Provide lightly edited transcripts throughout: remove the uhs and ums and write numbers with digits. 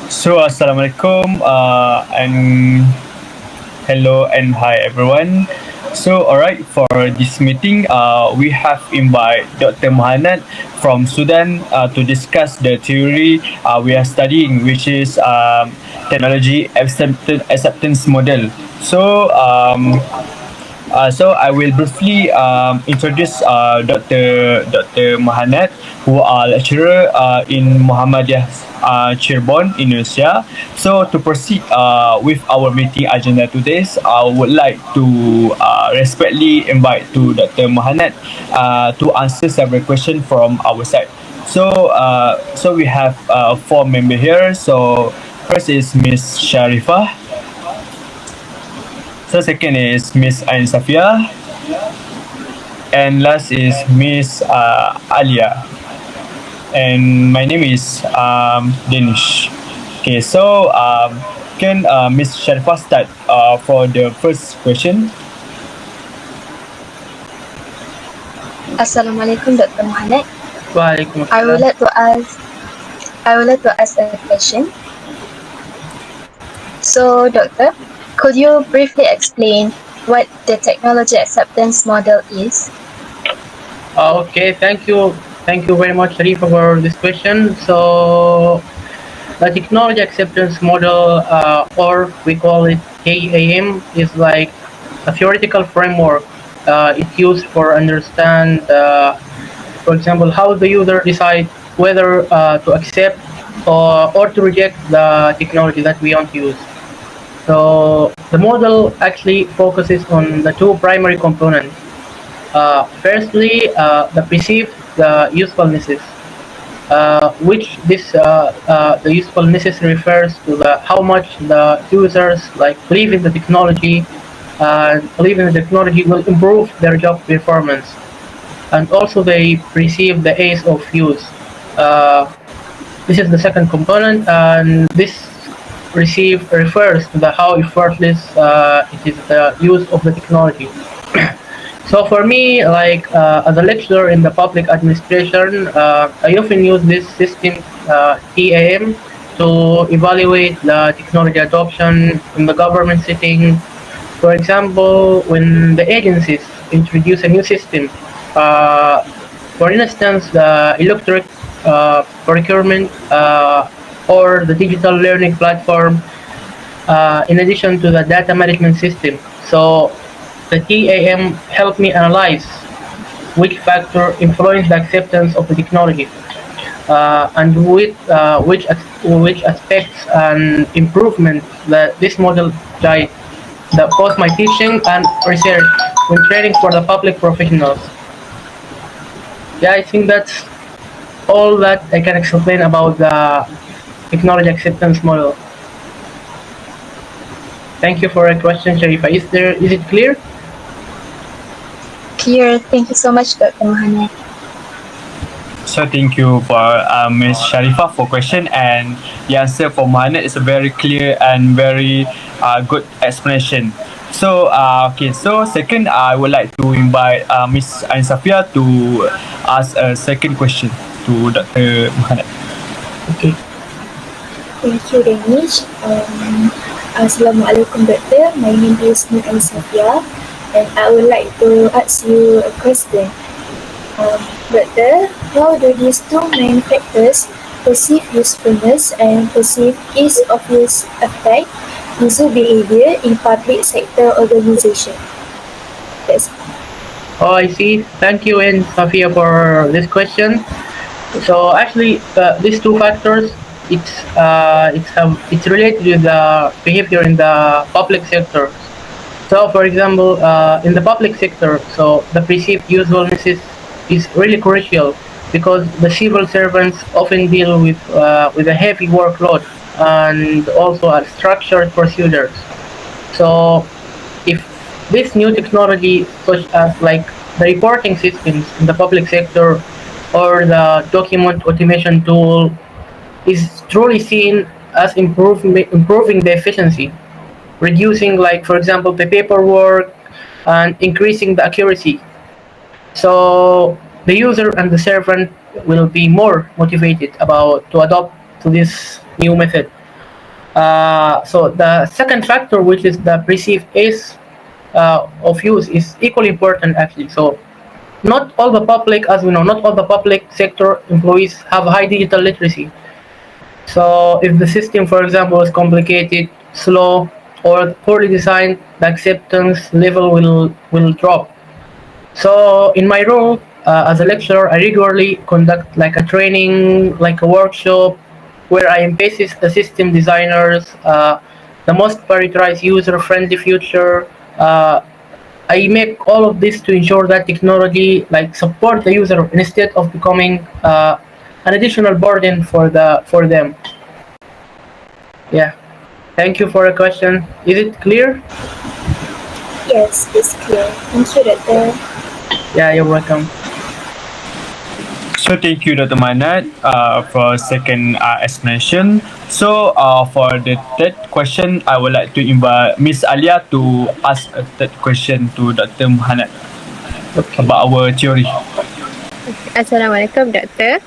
So, Assalamualaikum, and hello and hi everyone. So, alright, for this meeting, we have invited Dr. Mohamed from Sudan to discuss the theory we are studying, which is technology acceptance model. So I will briefly introduce Dr. Mohamed, who are lecturer in Muhammadiyah Cirebon, Indonesia. So to proceed with our meeting agenda today, I would like to respectfully invite to Dr. Mohamed to answer several questions from our side. So we have four members here. So first is Miss Sharifah. So second is Miss Ain Safia, and last is Miss Alia. And my name is Danish. Okay, so can Miss Sharifah start for the first question? Assalamualaikum, Dr. Mohamed. Waalaikumsalam. I would like to ask a question. So, Doctor, could you briefly explain what the technology acceptance model is? Okay, thank you. Thank you very much, Sharifa, for this question. So, the technology acceptance model, or we call it KAM, is like a theoretical framework. It's used for understand, for example, how the user decide whether to accept or to reject the technology that we want to use. So the model actually focuses on the two primary components. Firstly, the perceived usefulnesses, which the usefulnesses refers to the how much the users like believe in the technology and believe in the technology will improve their job performance, and also they perceive the ease of use. Uh, this is the second component, and this refers to the how effortless it is the use of the technology. So for me, like as a lecturer in the public administration, I often use this system TAM to evaluate the technology adoption in the government setting. For example, when the agencies introduce a new system, uh, for instance, the electronic procurement or the digital learning platform, in addition to the data management system. So the TAM helped me analyze which factor influence the acceptance of the technology, and which aspects and improvements that this model guide both my teaching and research when training for the public professionals. Yeah, I think that's all that I can explain about the technology acceptance model. Thank you for your question, Sharifa. Is it clear? Clear. Thank you so much, Dr. Mohamed. So thank you for Ms. Sharifah for question, and the answer for Mohamed is a very clear and very good explanation. So okay, so second I would like to invite Miss Ain Safia to ask a second question to Dr. Mohamed. Okay. Thank you, Danish. Assalamualaikum, Doctor. My name is Nur Safia, and I would like to ask you a question. Doctor, how do these two main factors, perceived usefulness and perceived ease of use, affect user behavior in public sector organization? That's Oh, I see. Thank you, and Safia, for this question. So actually, these two factors, it's related to the behavior in the public sector. So, for example, in the public sector, so the perceived usefulness is really crucial because the civil servants often deal with a heavy workload and also a structured procedures. So, if this new technology, such as like the reporting systems in the public sector or the document automation tool, is truly seen as improving the efficiency, reducing, like for example, the paperwork and increasing the accuracy. So the user and the servant will be more motivated about to adopt to this new method. So the second factor, which is the perceived ease of use, is equally important actually. So not all the public, as we know, not all the public sector employees have high digital literacy. So if the system, for example, is complicated, slow, or poorly designed, the acceptance level will drop. So in my role as a lecturer, I regularly conduct like a training, like a workshop, where I emphasize the system designers, the most prioritized user-friendly future. I make all of this to ensure that technology like support the user instead of becoming an additional burden for them. Yeah. Thank you for the question. Is it clear? Yes, it's clear. Thank you, Doctor. Yeah, you're welcome. So thank you, Dr. Manat, for second explanation. So for the third question, I would like to invite Miss Alia to ask a third question to Dr. Muhammad Okay. about our theory. Assalamualaikum, Doctor.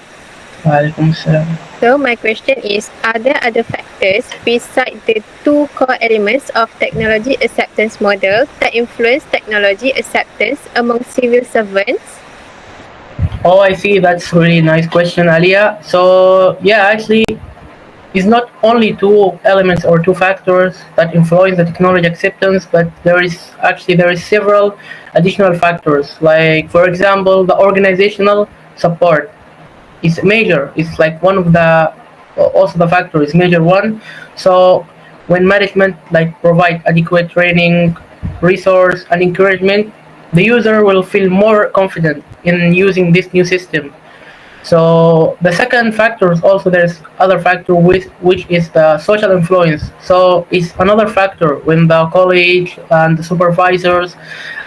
Waalaikumsalam. So my question is, are there other factors besides the two core elements of technology acceptance model that influence technology acceptance among civil servants? Oh, I see. That's really nice question, Alia. So yeah, actually, it's not only two elements or two factors that influence the technology acceptance, but there is several additional factors. Like for example, the organizational support is major. It's like one of the also the factor is major one. So when management like provide adequate training, resource, and encouragement, the user will feel more confident in using this new system. So the second factor is also there's other factor which is the social influence. So it's another factor when the college and the supervisors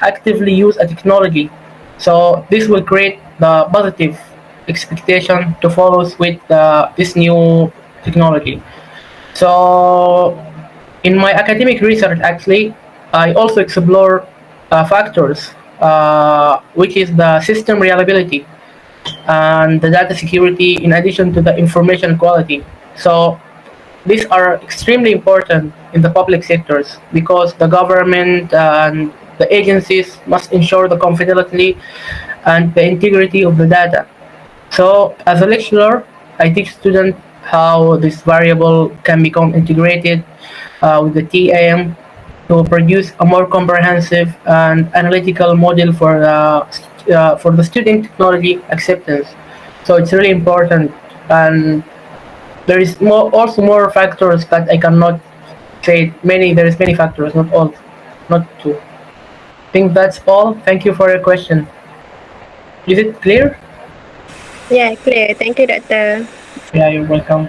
actively use a technology. So this will create the positive expectation to follow with this new technology. So in my academic research, actually, I also explore factors, which is the system reliability and the data security in addition to the information quality. So these are extremely important in the public sectors because the government and the agencies must ensure the confidentiality and the integrity of the data. So as a lecturer, I teach students how this variable can become integrated with the TAM to produce a more comprehensive and analytical model for the student technology acceptance. So it's really important, and there is also more factors that I cannot say. There is many factors, not all, not two. I think that's all. Thank you for your question. Is it clear? Yeah, clear. Thank you, Doctor. Yeah, you're welcome.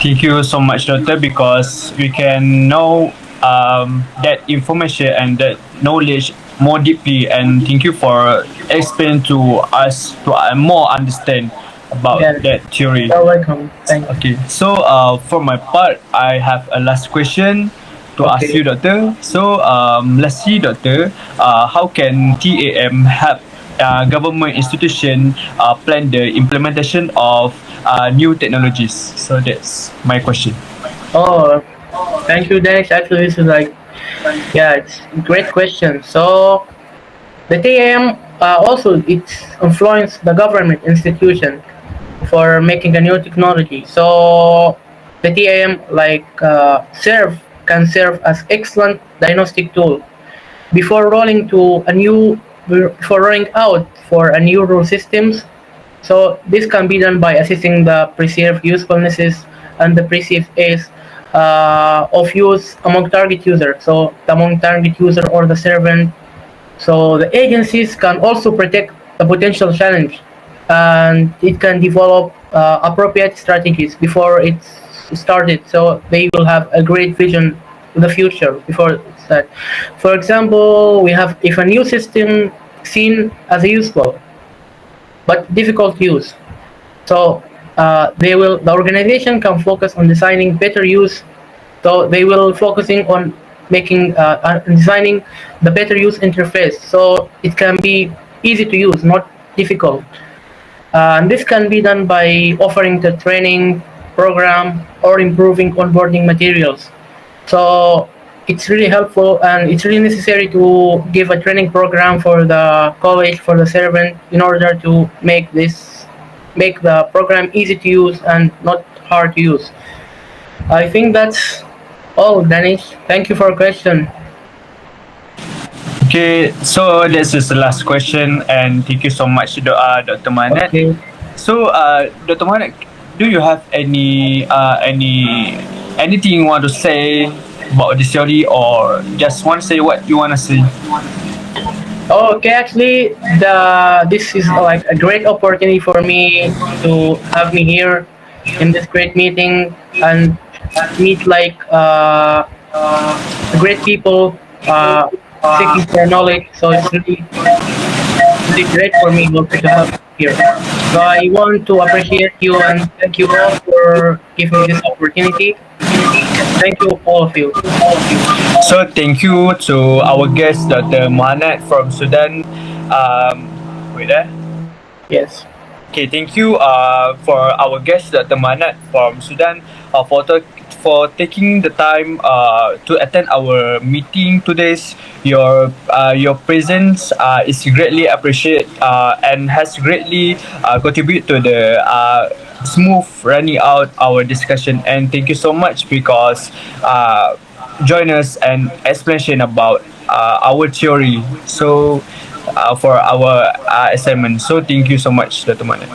Thank you so much, Doctor, because we can know that information and that knowledge more deeply. And thank you for explaining to us to more understand about Yeah. that theory. You're welcome. Thank you. Okay, so for my part, I have a last question to ask Okay. you, Doctor. So lastly, Doctor, how can TAM help government institution plan the implementation of new technologies? So that's my question. Oh, thank you, Dennis. Actually, this is like, yeah, it's a great question. So the TAM also it's influenced the government institution for making a new technology. So the TAM like can serve as excellent diagnostic tool before rolling to a new before rolling out for a new rule systems. So this can be done by assessing the perceived usefulnesses and the perceived ease of use among target user. So among target user or the servant. So the agencies can also protect the potential challenge, and it can develop appropriate strategies before it's started. So they will have a great vision of the future before it's that. For example, we have if a new system seen as useful but difficult to use. So the organization can focus on designing better use. So they will focusing on making designing the better use interface. So it can be easy to use, not difficult. And this can be done by offering the training, program, or improving onboarding materials. So it's really helpful and it's really necessary to give a training program for the college, for the servant, in order to make the program easy to use and not hard to use. I think that's all, Danish. Thank you for your question. Okay, so this is the last question, and thank you so much, Dr. Manet. Okay. So, Dr. Manet, do you have anything you want to say about this theory, or just want to say what you want to say? Okay, actually, the this is like a great opportunity for me to have me here in this great meeting and meet like great people seeking for knowledge. So it's really great for me also to have here. So I want to appreciate you and thank you all for giving me this opportunity. Thank you, all of you. So, thank you to our guest, Dr. Manet from Sudan. Wait there. Yes. Okay, thank you for our guest, Dr. Manat from Sudan, for taking the time to attend our meeting today. Your presence is greatly appreciated and has greatly contributed to the smooth running out our discussion. And thank you so much because join us and explanation about our theory. So for our assignment. So thank you so much, Dr. Manet.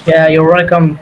Yeah, you're welcome.